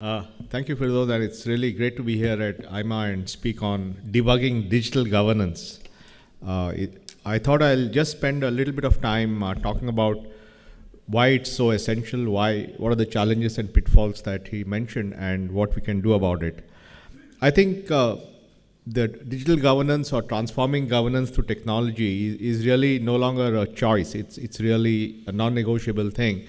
Thank you, Firdaus, and it's really great to be here at IMA and speak on debugging digital governance. I thought I'll just spend a little bit of time talking about why it's so essential, what are the challenges and pitfalls that he mentioned, and what we can do about it. I think the digital governance or transforming governance through technology is really no longer a choice. It's really a non-negotiable thing,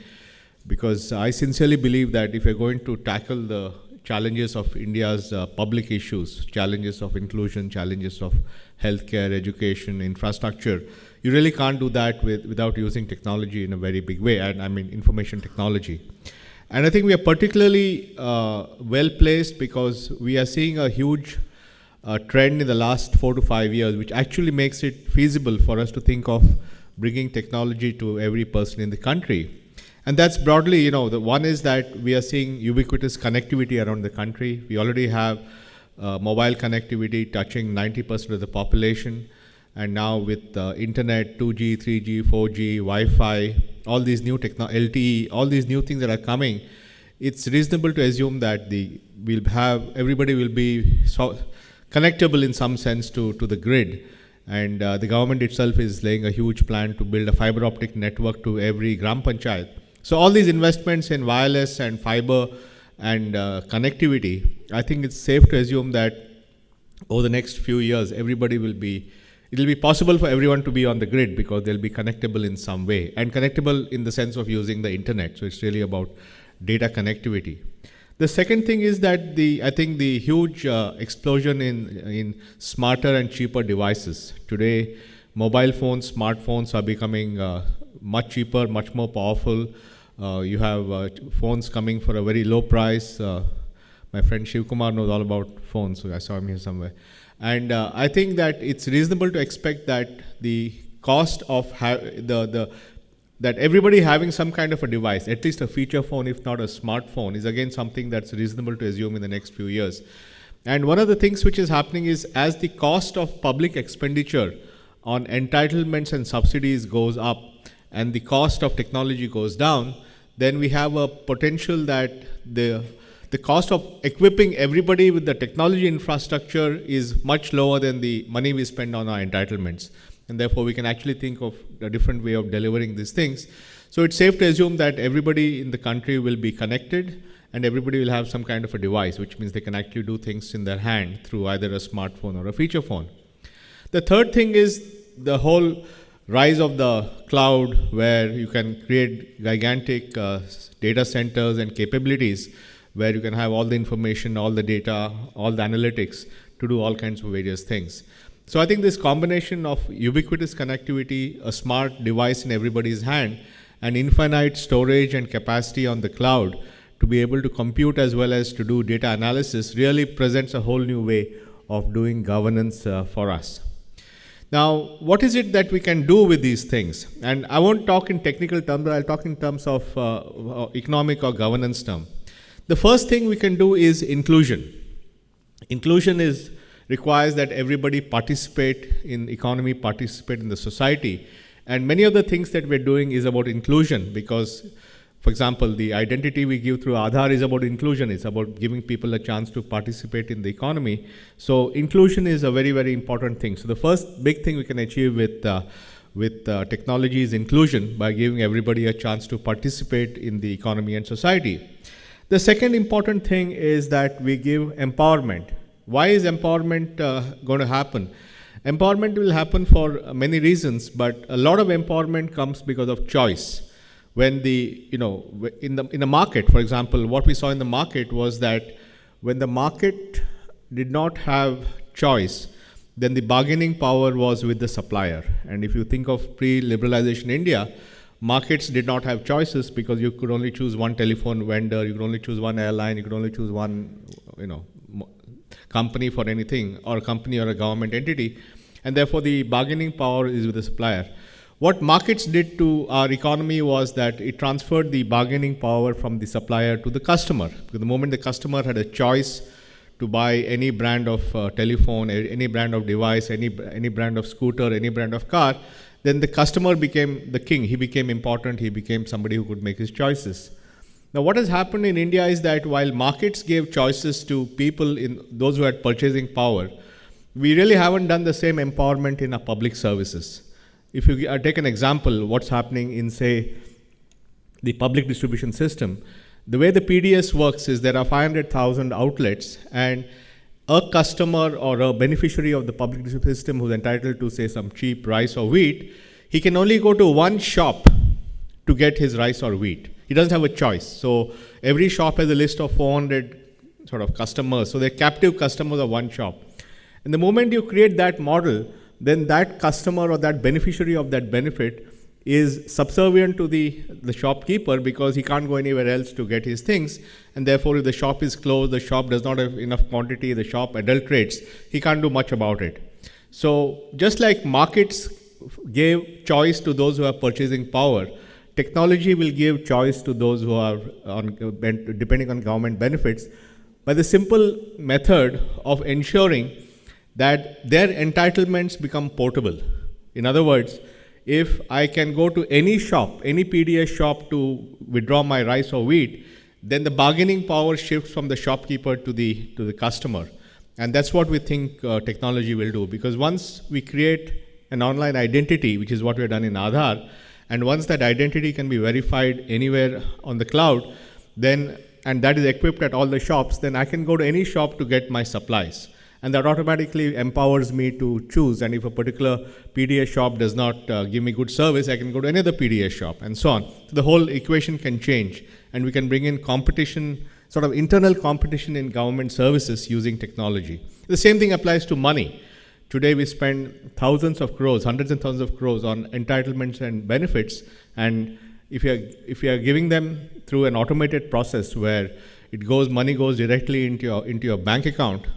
because I sincerely believe that if you're going to tackle the challenges of India's public issues, challenges of inclusion, challenges of healthcare, education, infrastructure, you really can't do that without using technology in a very big way, and I mean information technology. And I think we are particularly well placed because we are seeing a huge trend in the last 4 to 5 years, which actually makes it feasible for us to think of bringing technology to every person in the country. And that's broadly, the one is that we are seeing ubiquitous connectivity around the country. We already have mobile connectivity touching 90% of the population. And now with internet, 2G, 3G, 4G, Wi-Fi, all these new LTE, all these new things that are coming, it's reasonable to assume that everybody will be connectable in some sense to the grid. And the government itself is laying a huge plan to build a fiber optic network to every Gram Panchayat. So all these investments in wireless and fiber and connectivity, I think it's safe to assume that over the next few years, it'll be possible for everyone to be on the grid because they'll be connectable in some way, and connectable in the sense of using the internet. So it's really about data connectivity. The second thing is that I think the huge explosion in smarter and cheaper devices. Today, mobile phones, smartphones are becoming much cheaper, much more powerful. You have phones coming for a very low price. My friend Shiv Kumar knows all about phones, so I saw him here somewhere. And I think that it's reasonable to expect that the cost of that everybody having some kind of a device, at least a feature phone, if not a smartphone, is again something that's reasonable to assume in the next few years. And one of the things which is happening is as the cost of public expenditure on entitlements and subsidies goes up and the cost of technology goes down, then we have a potential that the cost of equipping everybody with the technology infrastructure is much lower than the money we spend on our entitlements. And therefore, we can actually think of a different way of delivering these things. So it's safe to assume that everybody in the country will be connected and everybody will have some kind of a device, which means they can actually do things in their hand through either a smartphone or a feature phone. The third thing is the whole rise of the cloud, where you can create gigantic data centers and capabilities where you can have all the information, all the data, all the analytics to do all kinds of various things. So I think this combination of ubiquitous connectivity, a smart device in everybody's hand, and infinite storage and capacity on the cloud to be able to compute as well as to do data analysis really presents a whole new way of doing governance for us. Now, what is it that we can do with these things? And I won't talk in technical terms, but I'll talk in terms of economic or governance term. The first thing we can do is inclusion. Inclusion requires that everybody participate in the economy, participate in the society. And many of the things that we're doing is about inclusion because, for example, the identity we give through Aadhaar is about inclusion. It's about giving people a chance to participate in the economy. So inclusion is a very, very important thing. So the first big thing we can achieve with technology is inclusion by giving everybody a chance to participate in the economy and society. The second important thing is that we give empowerment. Why is empowerment going to happen? Empowerment will happen for many reasons, but a lot of empowerment comes because of choice. When in the market, for example, what we saw in the market was that when the market did not have choice, then the bargaining power was with the supplier. And if you think of pre-liberalization India, markets did not have choices because you could only choose one telephone vendor, you could only choose one airline, you could only choose one, company for anything, or a company or a government entity, and therefore the bargaining power is with the supplier. What markets did to our economy was that it transferred the bargaining power from the supplier to the customer. Because the moment the customer had a choice to buy any brand of telephone, any brand of device, any brand of scooter, any brand of car, then the customer became the king. He became important. He became somebody who could make his choices. Now, what has happened in India is that while markets gave choices to people, in those who had purchasing power, we really haven't done the same empowerment in our public services. If you take an example, what's happening in, say, the public distribution system, the way the PDS works is there are 500,000 outlets, and a customer or a beneficiary of the public distribution system who's entitled to, say, some cheap rice or wheat, he can only go to one shop to get his rice or wheat. He doesn't have a choice. So every shop has a list of 400 sort of customers. So they're captive customers of one shop. And the moment you create that model, then that customer or that beneficiary of that benefit is subservient to the shopkeeper, because he can't go anywhere else to get his things. And therefore, if the shop is closed, the shop does not have enough quantity, the shop adulterates, he can't do much about it. So just like markets gave choice to those who have purchasing power, technology will give choice to those who are depending on government benefits, by the simple method of ensuring that their entitlements become portable. In other words, if I can go to any shop, any PDS shop to withdraw my rice or wheat, then the bargaining power shifts from the shopkeeper to the customer. And that's what we think technology will do, because once we create an online identity, which is what we've done in Aadhaar, and once that identity can be verified anywhere on the cloud, then, and that is equipped at all the shops, then I can go to any shop to get my supplies. And that automatically empowers me to choose. And if a particular PDS shop does not give me good service, I can go to any other PDS shop, and so on. So the whole equation can change, and we can bring in competition, sort of internal competition in government services using technology. The same thing applies to money. Today we spend thousands of crores, hundreds and thousands of crores on entitlements and benefits, and if you are giving them through an automated process where money goes directly into your bank account,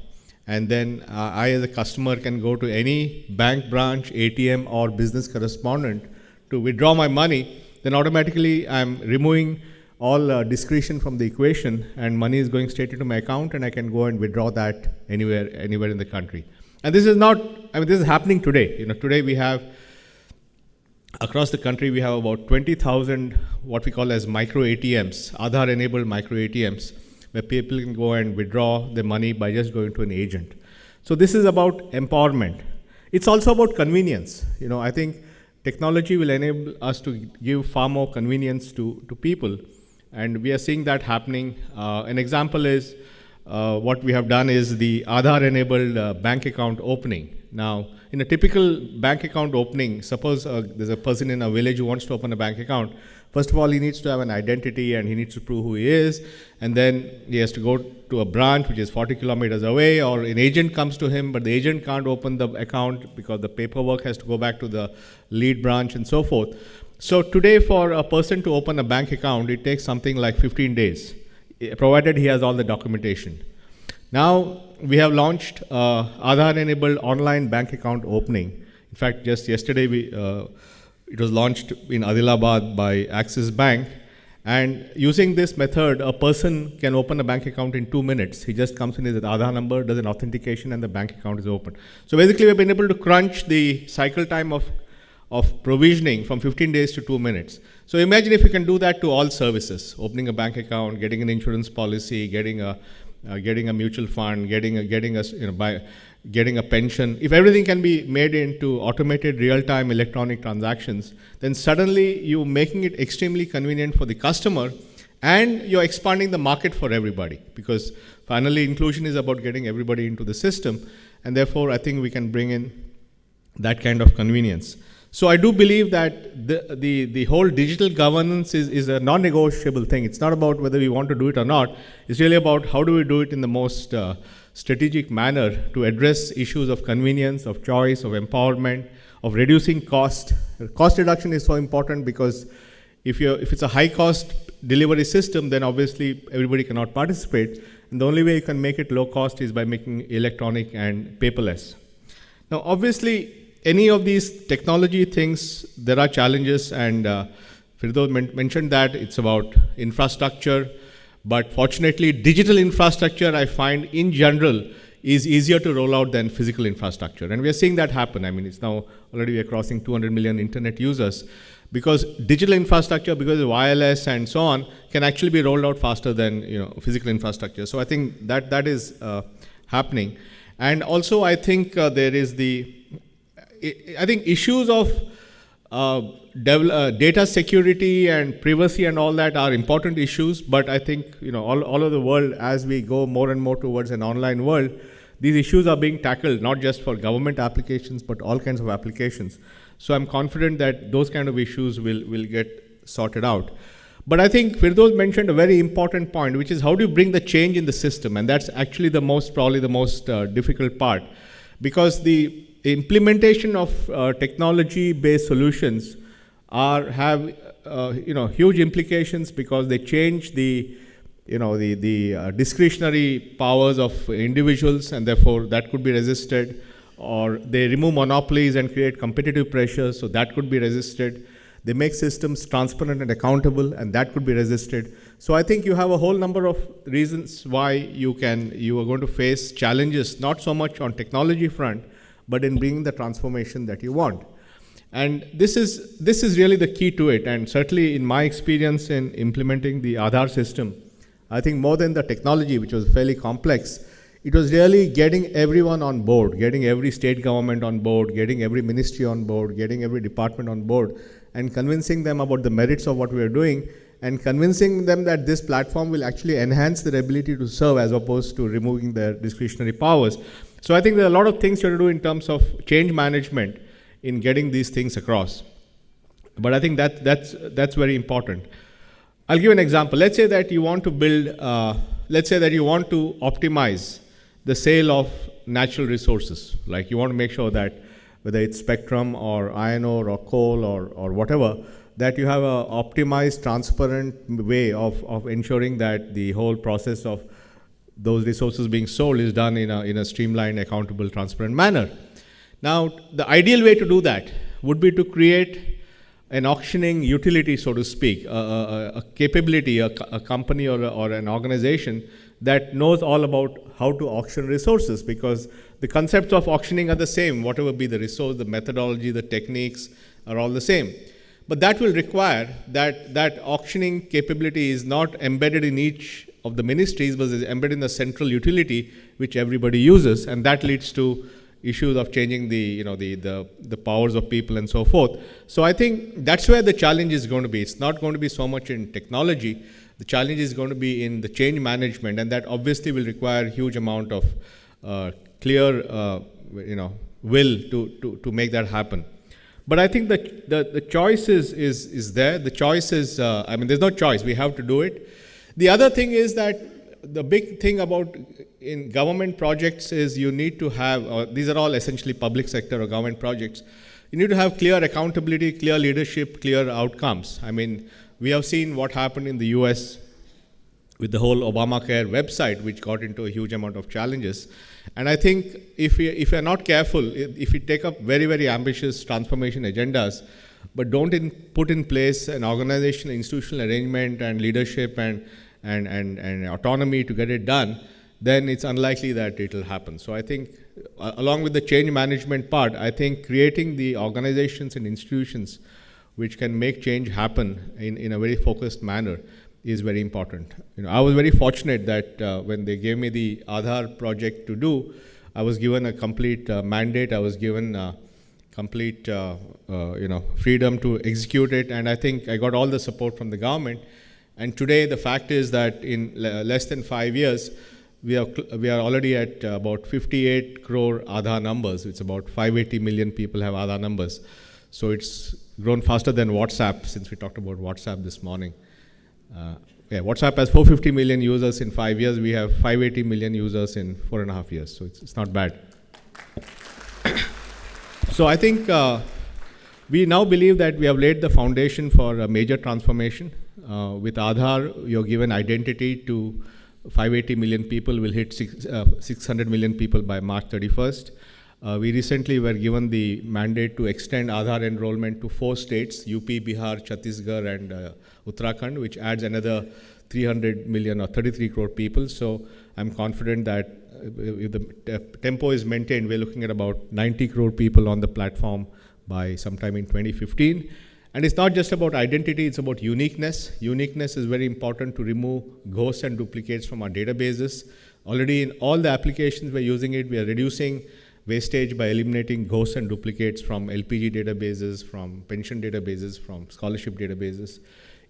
and then I as a customer can go to any bank branch, ATM or business correspondent to withdraw my money, then automatically I'm removing all discretion from the equation, and money is going straight into my account, and I can go and withdraw that anywhere in the country. And this is not, this is happening today. Today we have, across the country, we have about 20,000 what we call as micro ATMs, Aadhaar-enabled micro ATMs, where people can go and withdraw their money by just going to an agent. So this is about empowerment. It's also about convenience. I think technology will enable us to give far more convenience to people, and we are seeing that happening. An example is, what we have done is the Aadhaar-enabled bank account opening. Now, in a typical bank account opening, suppose there's a person in a village who wants to open a bank account. First of all, he needs to have an identity, and he needs to prove who he is, and then he has to go to a branch which is 40 kilometers away, or an agent comes to him, but the agent can't open the account because the paperwork has to go back to the lead branch and so forth. So today, for a person to open a bank account, it takes something like 15 days. Provided he has all the documentation. Now, we have launched Aadhaar-enabled online bank account opening. In fact, just yesterday, it was launched in Adilabad by Axis Bank. And using this method, a person can open a bank account in 2 minutes. He just comes in with his Aadhaar number, does an authentication, and the bank account is open. So basically, we've been able to crunch the cycle time of provisioning from 15 days to 2 minutes. So imagine if you can do that to all services: opening a bank account, getting an insurance policy, getting a mutual fund, getting a pension. If everything can be made into automated real-time electronic transactions, then suddenly you're making it extremely convenient for the customer, and you're expanding the market for everybody, because finally inclusion is about getting everybody into the system, and therefore I think we can bring in that kind of convenience. So I do believe that the whole digital governance is a non-negotiable thing. It's not about whether we want to do it or not. It's really about how do we do it in the most strategic manner to address issues of convenience, of choice, of empowerment, of reducing cost. Cost reduction is so important, because if it's a high-cost delivery system, then obviously everybody cannot participate. And the only way you can make it low cost is by making electronic and paperless. Now, obviously, any of these technology things, there are challenges, and Firdaus mentioned that it's about infrastructure, but fortunately, digital infrastructure, I find in general, is easier to roll out than physical infrastructure. And we are seeing that happen. It's now already we are crossing 200 million internet users. because digital infrastructure, because of wireless and so on, can actually be rolled out faster than physical infrastructure. So I think that is happening. And also I think there is I think issues of data security and privacy and all that are important issues, but I think all over the world, as we go more and more towards an online world, these issues are being tackled not just for government applications but all kinds of applications. So I'm confident that those kind of issues will get sorted out. But I think Firdaus mentioned a very important point, which is how do you bring the change in the system, and that's actually probably the most difficult part, because the implementation of technology-based solutions have huge implications, because they change the discretionary powers of individuals, and therefore that could be resisted, or they remove monopolies and create competitive pressures, so that could be resisted. They make systems transparent and accountable, and that could be resisted. So I think you have a whole number of reasons why you are going to face challenges, not so much on technology front, but in bringing the transformation that you want. And this is really the key to it. And certainly in my experience in implementing the Aadhaar system, I think more than the technology, which was fairly complex, it was really getting everyone on board, getting every state government on board, getting every ministry on board, getting every department on board, and convincing them about the merits of what we are doing, and convincing them that this platform will actually enhance their ability to serve as opposed to removing their discretionary powers. So I think there are a lot of things you have to do in terms of change management in getting these things across. But I think that's very important. I'll give an example. Let's say that you want to optimize the sale of natural resources. Like you want to make sure that whether it's spectrum or iron ore or coal or whatever, that you have an optimized, transparent way of ensuring that the whole process of those resources being sold is done in a streamlined, accountable, transparent manner. Now, the ideal way to do that would be to create an auctioning utility, so to speak, a capability, a company or an organization that knows all about how to auction resources, because the concepts of auctioning are the same, whatever be the resource, the methodology, the techniques are all the same. But that will require that auctioning capability is not embedded in each of the ministries, but is embedded in the central utility which everybody uses, and that leads to issues of changing the powers of people and so forth. So I think that's where the challenge is going to be. It's not going to be so much in technology. The challenge is going to be in the change management, and that obviously will require a huge amount of clear will to make that happen. But I think that the choice is there. The choice is, there's no choice. We have to do it. The other thing is that the big thing about in government projects is you need to have, these are all essentially public sector or government projects, you need to have clear accountability, clear leadership, clear outcomes. I mean, we have seen what happened in the US with the whole Obamacare website, which got into a huge amount of challenges. And I think if we are not careful, if we take up very, very ambitious transformation agendas, but don't put in place an organizational, institutional arrangement and leadership and autonomy to get it done, then it's unlikely that it will happen. So I think, along with the change management part, I think creating the organizations and institutions which can make change happen in a very focused manner is very important. I was very fortunate that when they gave me the Aadhaar project to do, I was given a complete mandate. I was given complete freedom to execute it, and I think I got all the support from the government. And today, the fact is that in less than 5 years, we are already at about 58 crore Aadhaar numbers. It's about 580 million people have Aadhaar numbers. So it's grown faster than WhatsApp, since we talked about WhatsApp this morning. WhatsApp has 450 million users in 5 years. We have 580 million users in 4.5 years. So it's not bad. So I think we now believe that we have laid the foundation for a major transformation. With Aadhaar, you're given identity to 580 million people, will hit 600 million people by March 31st. We recently were given the mandate to extend Aadhaar enrollment to 4 states, UP, Bihar, Chhattisgarh, and Uttarakhand, which adds another 300 million or 33 crore people. So I'm confident that if the tempo is maintained, we're looking at about 90 crore people on the platform by sometime in 2015. And it's not just about identity, it's about uniqueness. Uniqueness is very important to remove ghosts and duplicates from our databases. Already in all the applications we're using it, we are reducing wastage by eliminating ghosts and duplicates from LPG databases, from pension databases, from scholarship databases.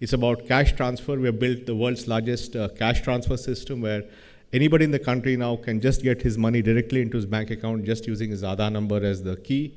It's about cash transfer. We have built the world's largest cash transfer system where anybody in the country now can just get his money directly into his bank account just using his Aadhaar number as the key.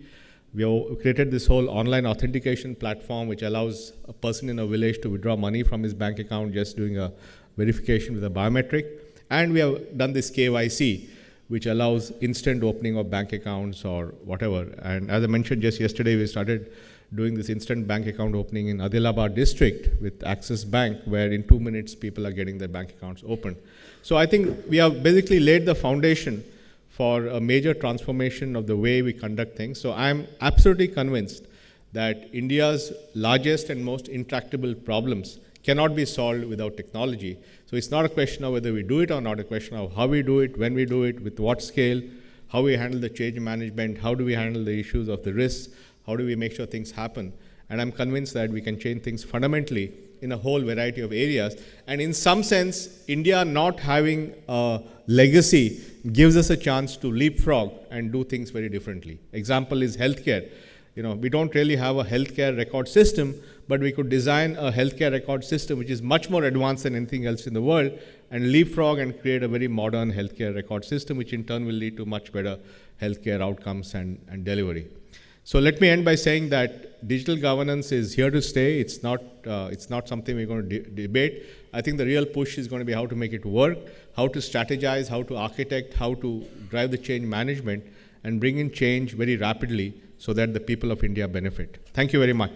We have created this whole online authentication platform which allows a person in a village to withdraw money from his bank account just doing a verification with a biometric. And we have done this KYC, which allows instant opening of bank accounts or whatever. And as I mentioned just yesterday, we started doing this instant bank account opening in Adilabad district with Axis Bank, where in 2 minutes people are getting their bank accounts opened. So I think we have basically laid the foundation for a major transformation of the way we conduct things. So I'm absolutely convinced that India's largest and most intractable problems cannot be solved without technology. So it's not a question of whether we do it or not, a question of how we do it, when we do it, with what scale, how we handle the change management, how do we handle the issues of the risks, how do we make sure things happen. And I'm convinced that we can change things fundamentally in a whole variety of areas. And in some sense, India not having a legacy gives us a chance to leapfrog and do things very differently. Example is healthcare. We don't really have a healthcare record system, but we could design a healthcare record system which is much more advanced than anything else in the world and leapfrog and create a very modern healthcare record system, which in turn will lead to much better healthcare outcomes and delivery. So let me end by saying that digital governance is here to stay. It's not something we're going to debate. I think the real push is going to be how to make it work, how to strategize, how to architect, how to drive the change management and bring in change very rapidly so that the people of India benefit. Thank you very much.